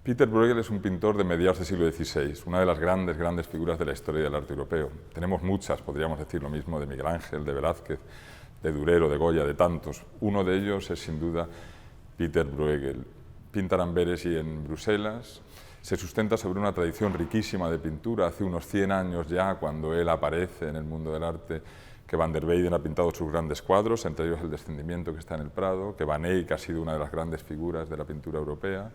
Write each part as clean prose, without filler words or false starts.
Peter Bruegel es un pintor de mediados del siglo XVI, una de las grandes figuras de la historia del arte europeo. Tenemos muchas, podríamos decir lo mismo de Miguel Ángel, de Velázquez, de Durero, de Goya, de tantos. Uno de ellos es sin duda Peter Bruegel. Pinta en Amberes y en Bruselas. Se sustenta sobre una tradición riquísima de pintura. Hace unos 100 años ya, cuando él aparece en el mundo del arte, que Van der Weyden ha pintado sus grandes cuadros, entre ellos El descendimiento que está en el Prado, que Van Eyck ha sido una de las grandes figuras de la pintura europea.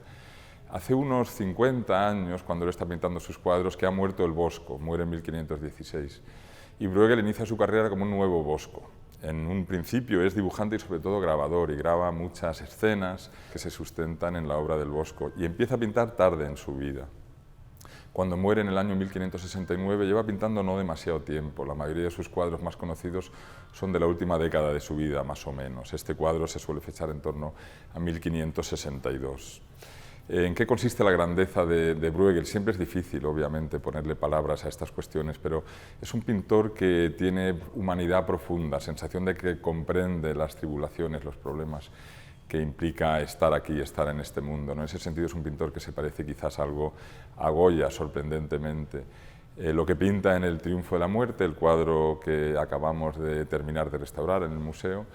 Hace unos 50 años, cuando él está pintando sus cuadros, que ha muerto el Bosco, muere en 1516. Y Bruegel inicia su carrera como un nuevo Bosco. En un principio es dibujante y sobre todo grabador, y graba muchas escenas que se sustentan en la obra del Bosco. Y empieza a pintar tarde en su vida. Cuando muere en el año 1569 lleva pintando no demasiado tiempo. La mayoría de sus cuadros más conocidos son de la última década de su vida, más o menos. Este cuadro se suele fechar en torno a 1562. ¿En qué consiste la grandeza de Bruegel? Siempre es difícil, obviamente, ponerle palabras a estas cuestiones, pero es un pintor que tiene humanidad profunda, sensación de que comprende las tribulaciones, los problemas que implica estar aquí, estar en este mundo, ¿no? En ese sentido es un pintor que se parece quizás algo a Goya, sorprendentemente. Lo que pinta en El triunfo de la muerte, el cuadro que acabamos de terminar de restaurar en el museo,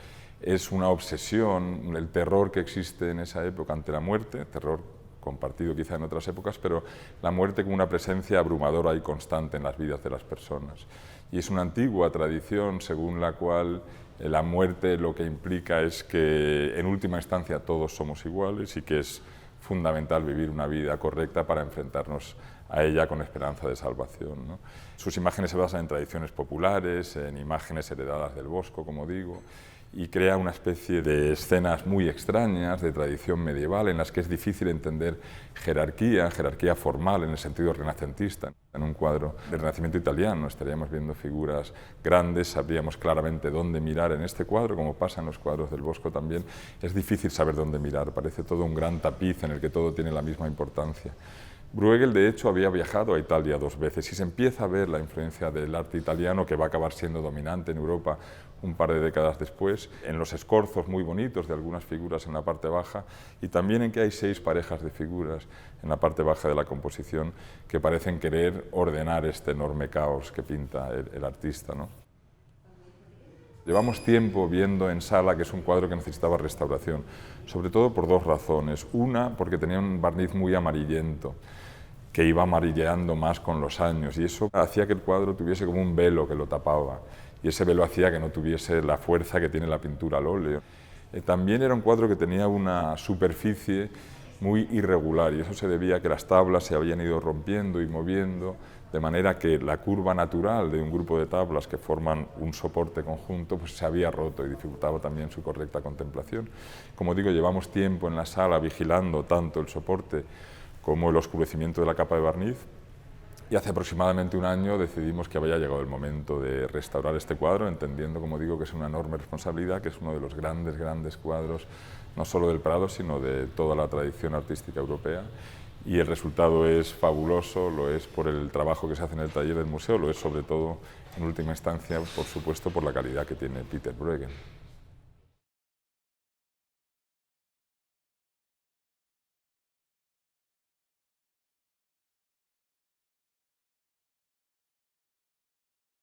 es una obsesión, el terror que existe en esa época ante la muerte, terror compartido quizá en otras épocas, pero la muerte como una presencia abrumadora y constante en las vidas de las personas. Y es una antigua tradición según la cual la muerte lo que implica es que en última instancia todos somos iguales y que es fundamental vivir una vida correcta para enfrentarnos a ella con esperanza de salvación, ¿no? Sus imágenes se basan en tradiciones populares, en imágenes heredadas del Bosco, como digo, y crea una especie de escenas muy extrañas de tradición medieval en las que es difícil entender jerarquía formal en el sentido renacentista. En un cuadro del Renacimiento italiano estaríamos viendo figuras grandes, sabríamos claramente dónde mirar. En este cuadro, como pasa en los cuadros del Bosco también, es difícil saber dónde mirar, parece todo un gran tapiz en el que todo tiene la misma importancia. Bruegel, de hecho, había viajado a Italia 2 veces y se empieza a ver la influencia del arte italiano, que va a acabar siendo dominante en Europa un par de décadas después, en los escorzos muy bonitos de algunas figuras en la parte baja y también en que hay 6 parejas de figuras en la parte baja de la composición que parecen querer ordenar este enorme caos que pinta el artista, ¿no? Llevamos tiempo viendo en sala que es un cuadro que necesitaba restauración, sobre todo por 2 razones. Una, porque tenía un barniz muy amarillento, que iba amarilleando más con los años, y eso hacía que el cuadro tuviese como un velo que lo tapaba, y ese velo hacía que no tuviese la fuerza que tiene la pintura al óleo. También era un cuadro que tenía una superficie muy irregular, y eso se debía a que las tablas se habían ido rompiendo y moviendo, de manera que la curva natural de un grupo de tablas que forman un soporte conjunto pues se había roto y dificultaba también su correcta contemplación. Como digo, llevamos tiempo en la sala vigilando tanto el soporte como el oscurecimiento de la capa de barniz, y hace aproximadamente un año decidimos que había llegado el momento de restaurar este cuadro, entendiendo, como digo, que es una enorme responsabilidad, que es uno de los grandes cuadros, no solo del Prado, sino de toda la tradición artística europea. Y el resultado es fabuloso, lo es por el trabajo que se hace en el taller del museo, lo es sobre todo, en última instancia, por supuesto, por la calidad que tiene Peter Bruegel.